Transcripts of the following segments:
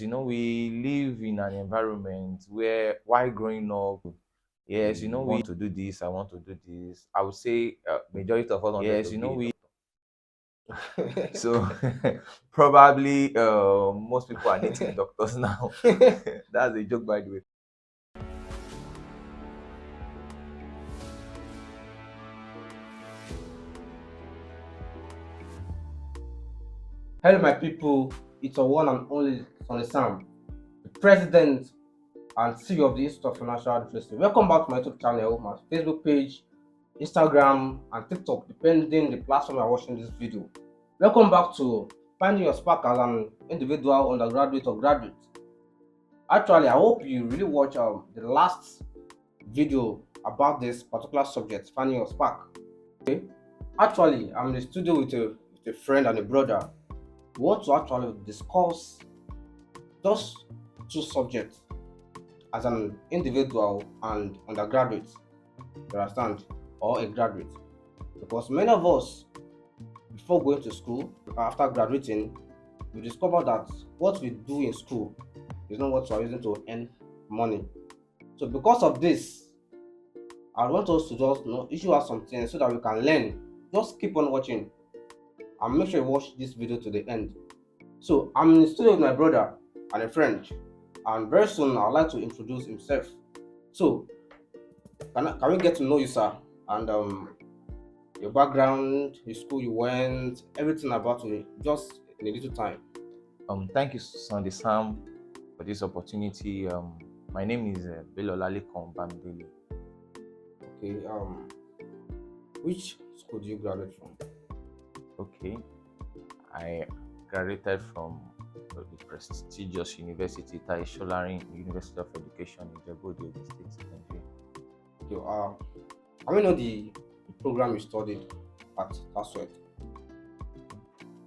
We live in an environment where, while growing up, yes, we want to do this, I want to do this. I would say majority of us wanted to be a doctor. So probably most people are native doctors now. That's a joke, by the way. Hello, my people. It's a one and only Sonny Sam, the president and CEO of the Institute of Financial Literacy. Welcome back to my YouTube channel, my Facebook page, Instagram, and TikTok, depending the platform you're watching this video. Welcome back to finding your spark as an individual, undergraduate, or graduate. Actually, I hope you really watch the last video about this particular subject, finding your spark. Okay. Actually, I'm in the studio with a friend and a brother. We want to actually discuss just two subjects as an individual and undergraduate, you understand, or a graduate. Because many of us, before going to school, after graduating, we discover that what we do in school is not what we are using to earn money. So because of this, I want us to just issue us something so that we can learn. Just keep on watching and make sure you watch this video to the end. So I'm in the studio with my brother and a friend, and very soon I'd like to introduce himself. So can we get to know you, sir, and your background, your school you went, everything about you, just in a little time. Thank you, Sunday Sam, for this opportunity. My name is Bello Lalekan Bamidele. Okay. Which school do you graduate from? Okay, I graduated from the prestigious university, Tai Solarin University of Education in Djibouti, Ogun State, Nigeria. Okay. Can we know the program you studied at Taswet?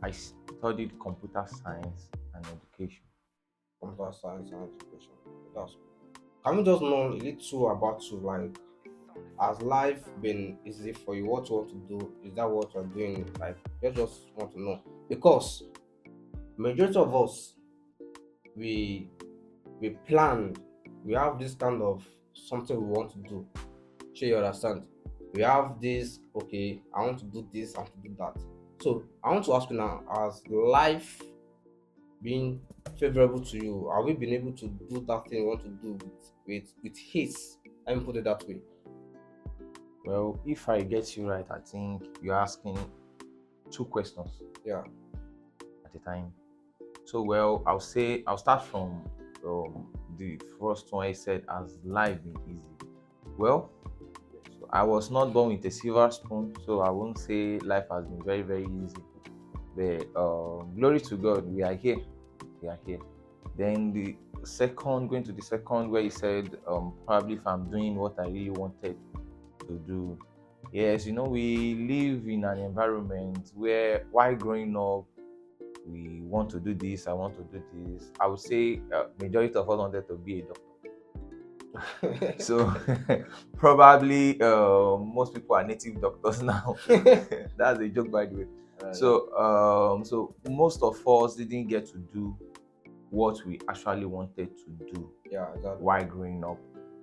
I studied computer science and education. Computer science and education. That's Can we just know a little about you? Like, has life been easy for you? What you want to do? Is that what you're doing? Like, just want to know because majority of us we we plan, we have this kind of something we want to do. Sure, you understand? We have this. Okay, I want to do this. I want to do that. So I want to ask you now: has life been favorable to you? Have we been able to do that thing you want to do with haste? Let me put it that way. Well, if I get you right, I think you're asking two questions Yeah. at a time. So, well, I'll start from the first one. I said, "Has life been easy?" Well, I was not born with a silver spoon, so I won't say life has been very, very easy. But glory to God, we are here. We are here. Then going to the second, where he said, probably if I'm doing what I really wanted to do. Yes, we live in an environment where, while growing up, we want to do this, I want to do this. I would say majority of us wanted to be a doctor. So probably most people are native doctors now. That's a joke, by the way. So most of us didn't get to do what we actually wanted to do Yeah, exactly. while growing up.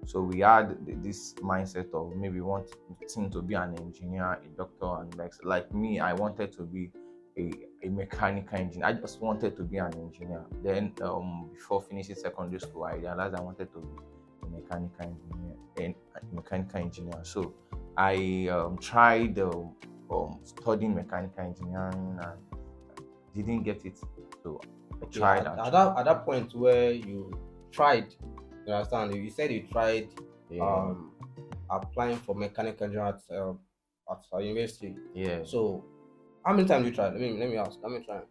So we had this mindset of maybe wanting to be an engineer, a doctor, and like me, I wanted to be a mechanical engineer. I just wanted to be an engineer. Then before finishing secondary school, I realized I wanted to be a mechanical engineer. So I tried studying mechanical engineering and didn't get it. So I Okay, tried at, and at tried. that at that point where you tried, you understand? You said you tried Yeah. um applying for mechanical engineering at a university. Yeah. So how many times you tried? Let me ask. How many times?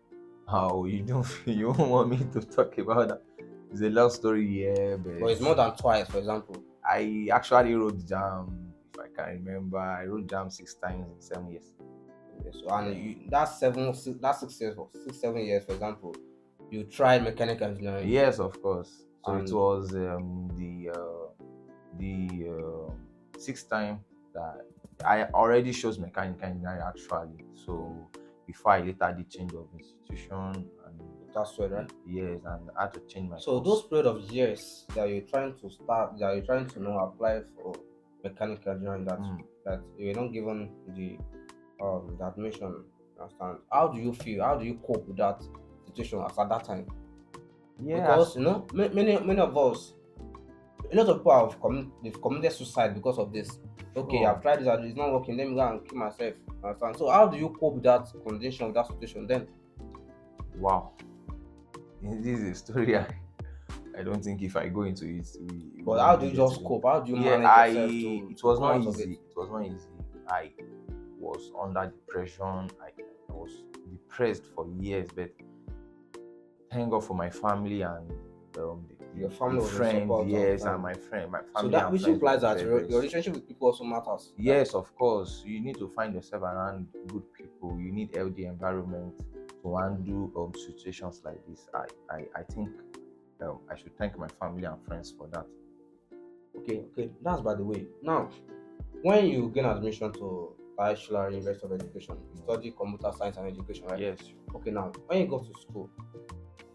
How you don't you don't want me to talk about that? It's a long story, yeah, But but it's more than twice, for example. I actually wrote jam. If I can remember, I wrote jam 6 times in 7 years. Okay, so and Yeah. that's 6 years, 6 7 years, for example. You tried mechanical engineering Yes, of course. So it and was the sixth time that I already chose mechanical engineering actually. So before I later did change of institution and That's right, right? Yes, and I had to change my So course. those period of years that you're trying to start, that you're trying to apply for mechanical engineering, Mm. that you're not given the admission. You understand? How do you feel? How do you cope with that situation as at that time? Yes. Because many of us, a lot of people they've committed suicide because of this. Okay, Sure. I've tried this, and it's not working. Let me go and kill myself. You understand? So how do you cope with that condition, with that situation? Then, Wow. This is a story I don't think if I go into it, we but how won't do really you get just to it. cope? How do you Yeah, manage yourself to it was come not out of it? easy. It was not easy. I was under depression. I was depressed for years, but thank God for my family and Your the family was in friends. support and Yes, and friend. my So family that and which friends were implies that very, your relationship with people also matters, right? yes, of course. You need to find yourself around good people. You need healthy environment to handle situations like this. I think I should thank my family and friends for that. Okay. That's by the way. Now, when you gain admission to Bachelor University of Education, you Mm. study computer science and education, right? Yes. Okay, now when you go to school,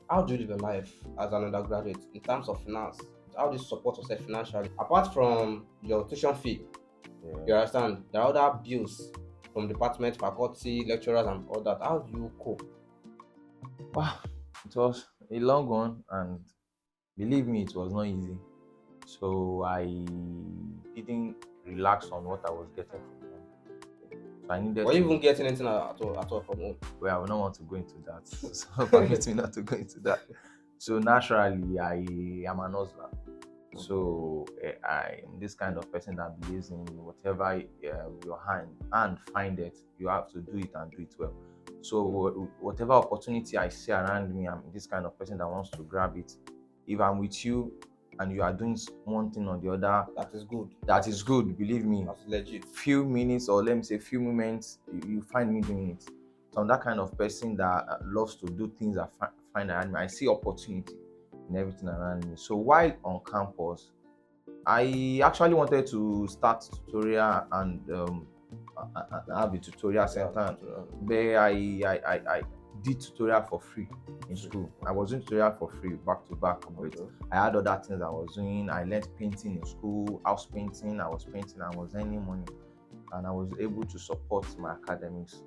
how do you live your life as an undergraduate in terms of finance? How do you support yourself financially? Apart from your tuition fee, you Yeah. understand, there are other bills from department, faculty, lecturers, and all that. How do you cope? Wow. It was a long one, and believe me, it was not easy. So I didn't relax on what I was getting from home. So I needed Or even to. getting anything at all from home? Well, I will not want to go into that. So permit me not to go into that. So naturally, I am an hustler. So I am this kind of person that believes in whatever your hand find it, you have to do it and do it well. So whatever opportunity I see around me, I'm this kind of person that wants to grab it. If I'm with you and you are doing one thing or the other, That is good. that is good. Believe me, That's legit. few minutes or let me say few moments, you find me doing it. So I'm that kind of person that loves to do things I find around me. I see opportunity in everything around me. So while on campus, I actually wanted to start tutorial and have a tutorial center, but I did tutorial for free in school. I was doing tutorial for free back to back, but I had other things I was doing. I learned painting in school, house painting. I was painting, I was earning money, and I was able to support my academics.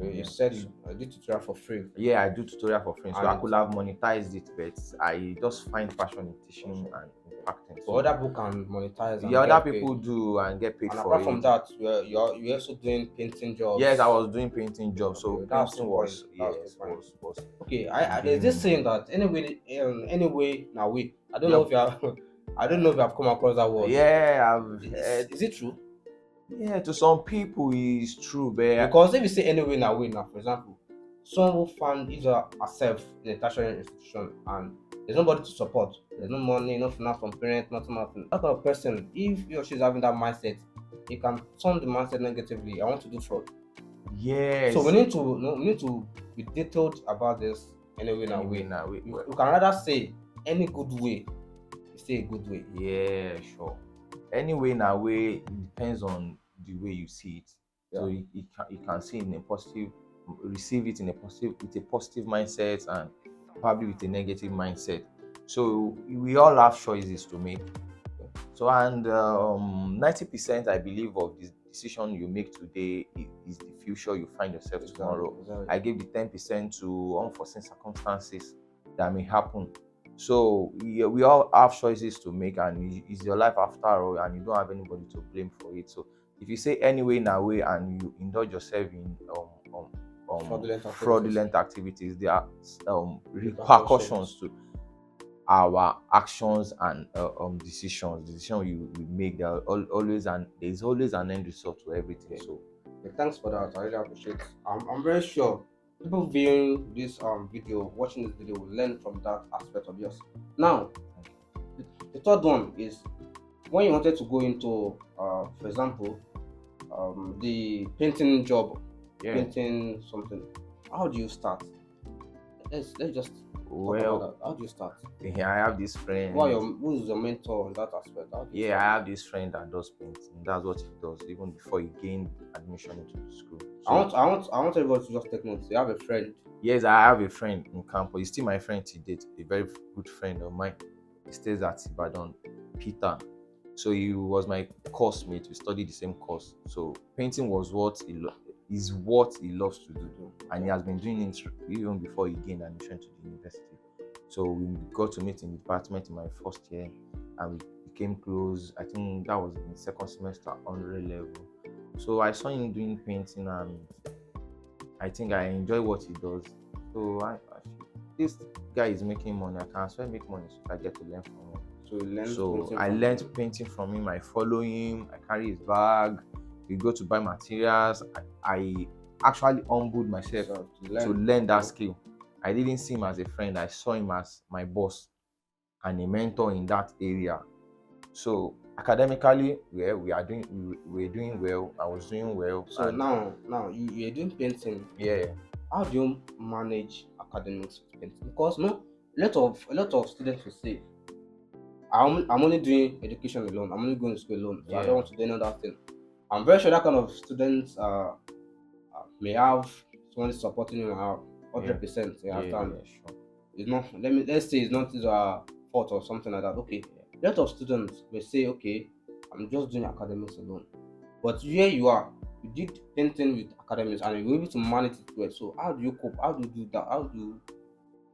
You said you did tutorial for free. Yeah, I do tutorial for free, so I And could have monetized it, but I just find passion in teaching and impacting. but So other people can monetize and yeah, other get paid. people do and get paid And for apart from it. that, you're also doing painting jobs. Yes, I was doing painting jobs, so Okay, that's the painting point. was, That's the yes, point. was Okay, there's giving this me saying money. that anyway now we. I don't know Yep. if you have I don't know if you have come across that word. Yeah, I've heard. Is it true? Yeah, to some people it's true, but Because if you say anyway now, for example, someone who found his or herself in a tertiary institution and there's nobody to support, there's no money, no finance from parents, nothing. That kind of person, if he or she's having that mindset, he can turn the mindset negatively. I want to do fraud. So we yes. need to we need to be detailed about this anyway now Anyway, way. now You can rather say any good way, you say a good way. yeah, sure. Anyway, in a way, it depends on the way you see it. Yeah. So you can see in a positive, receive it in a positive with a positive mindset and probably with a negative mindset. So we all have choices to make. So and 90% I believe of the decision you make today is the future you find yourself tomorrow. Exactly. I give the 10% to unforeseen circumstances that may happen. So we all have choices to make, and it's your life after all, and you don't have anybody to blame for it. So if you say anyway in a way and you indulge yourself in fraudulent activities, there are repercussions to our actions and decisions. The decision we make, there's always an end result to everything. Okay. So Thanks for that. I really appreciate it. I'm very sure people viewing this video, watching this video, will learn from that aspect of yours. Now, the third one is when you wanted to go into, for example, the painting job, yeah, painting something. How do you start? Let's just Talk about Well, that. How do you start? yeah, I have this friend. Who is your mentor in that aspect? How do you Yeah, I start? have this friend that does painting. That's what he does, even before he gained admission into the school. So I want everybody to just take notes. You have a friend. yes, I have a friend in campus. He's still my friend to date, a very good friend of mine. He stays at Ibadan, Peter. So he was my course mate. We studied the same course. So painting was is what he loves to do, and he has been doing it even before he gained admission to the university. So we got to meet in the department in my first year, and we became close. I think that was in the second semester, 100 level. So I saw him doing painting, and I think I enjoy what he does. So I feel this guy is making money. I can as well make money, so I get to learn from him. So you learn So painting I from learned him. painting from him. I follow him. I carry his bag. We go to buy materials. I actually humbled myself So to to learn. learn that skill. I didn't see him as a friend. I saw him as my boss and a mentor in that area. So academically, we were doing well. I was doing well, So and now you're doing painting. yeah, How do you manage academics with painting? Because no, a lot of students will say, I'm only doing education alone. I'm only going to school alone, so I don't yeah, want to do any other thing. I'm very sure that kind of students may have someone supporting you now, yeah, 100%. You yeah, understand? yeah, sure. It's not. Let's say it's not his fault or something like that. Okay, a lot of students may say, okay, I'm just doing academics alone. But here you are, you did painting with academics and you were able to manage it well. So how do you cope? How do you do that? How do you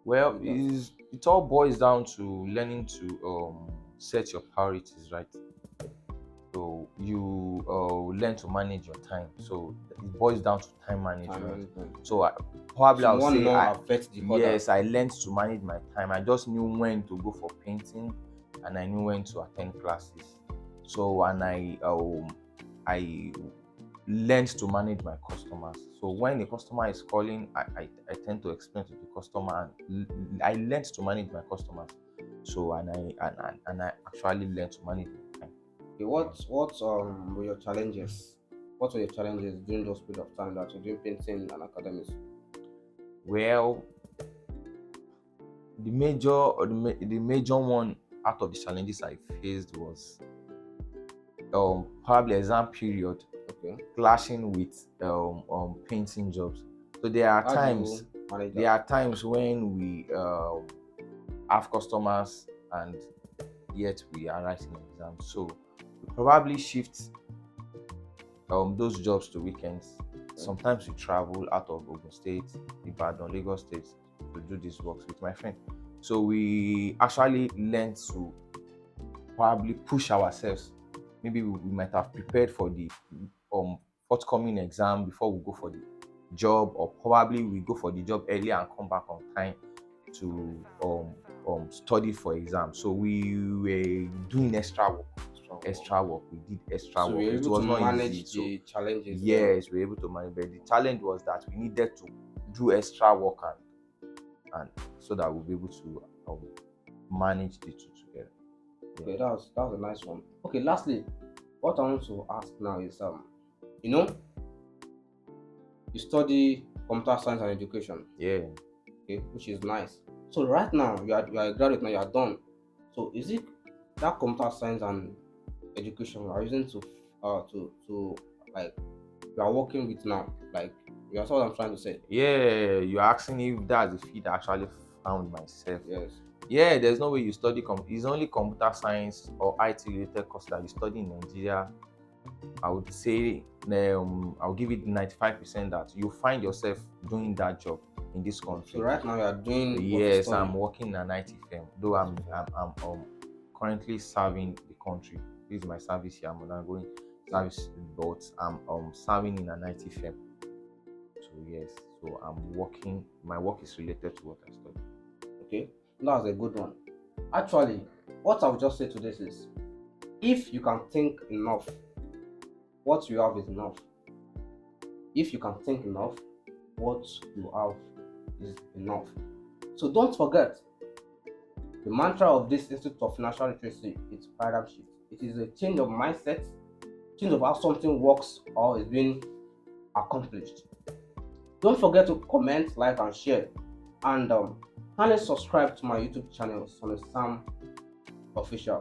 Well, do that? it all boils down to learning to set your priorities right. So you learn to manage your time. So it boils down to time Time management. management. So probably So I'll one say not affects the other. yes, I learned to manage my time. I just knew when to go for painting, and I knew when to attend classes. So and I learned to manage my customers. So when the customer is calling, I tend to explain to the customer, and I learned to manage my customers. So and I actually learned to manage my time. Okay, what were your challenges? What were your challenges during those period of time that you're doing painting and academics? Well, the major one out of the challenges I faced was probably exam period Okay. clashing with painting jobs. So there are How do times you manage there that? are times when we have customers, and yet we are writing exams. So we probably shift those jobs to weekends. Sometimes we travel out of Ogun State, Ibadan, Lagos State to do these works with my friend. So we actually learn to probably push ourselves. Maybe we might have prepared for the forthcoming exam before we go for the job, or probably we go for the job earlier and come back on time to study for exam. So we were doing extra work. We did extra So work. you're It able to was not easy. manage So the challenges well. yes, we were able to manage. But the challenge was that we needed to do extra work, and so that we'll be able to manage the two together. Okay, that's a nice one. Okay, lastly, what I want to ask now is you know, you study computer science and education, Yeah. okay, which is nice. So right now you are a graduate now, you are done. So is it that computer science and education you are using to like you are working with now? Like you are what I'm trying to say. Yeah, you're asking if that's the field I actually found myself. Yes. Yeah, there's no way you study it's only computer science or IT related course that you study in Nigeria. I would say I'll give it 95% that you find yourself doing that job in this So country. right now you are doing what you Yes, study. I'm working in an IT firm, though I'm currently serving the country. This is my service here. I'm undergoing service, but I'm serving in an IT firm. So yes, so I'm working. My work is related to what I study. Okay, that's a good one. Actually, what I would just say to this is, if you can think enough, what you have is enough. If you can think enough, what you have is enough. So don't forget, the mantra of this Institute of Financial Literacy is paradigm shift. It is a change of mindset, change of how something works or is being accomplished. Don't forget to comment, like, and share. And Kindly subscribe to my YouTube channel, Son Sam Official.